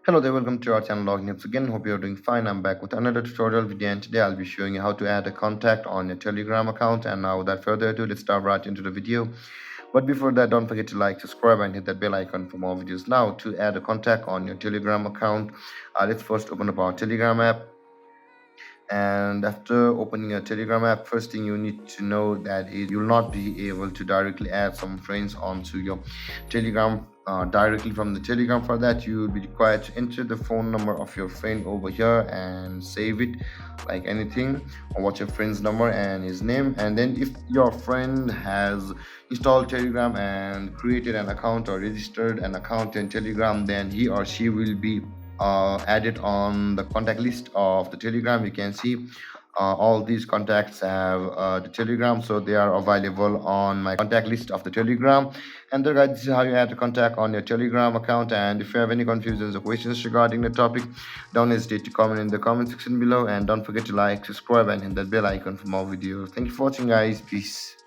Hello there, welcome to our channel Logging Tips again. Hope you're doing fine. I'm back with another tutorial video, and today I'll be showing you how to add a contact on your Telegram account. And now without further ado, let's start right into the video. But before that, don't forget to like, subscribe, and hit that bell icon for more videos. Now, to add a contact on your Telegram account, let's first open up our Telegram app. And after opening your Telegram app, first thing you need to know that is you'll not be able to directly add some friends onto your Telegram directly from the Telegram. For that, you will be required to enter the phone number of your friend over here and save it like anything, or what's your friend's number and his name. And then if your friend has installed Telegram and created an account or registered an account in Telegram, then he or she will be added on the contact list of the Telegram. You can see all these contacts have the Telegram, so they are available on my contact list of the Telegram. And there, guys, this is how you add a contact on your Telegram account. And if you have any confusions or questions regarding the topic, don't hesitate to comment in the comment section below, and don't forget to like, subscribe, and hit that bell icon for more videos. Thank you for watching, guys. Peace.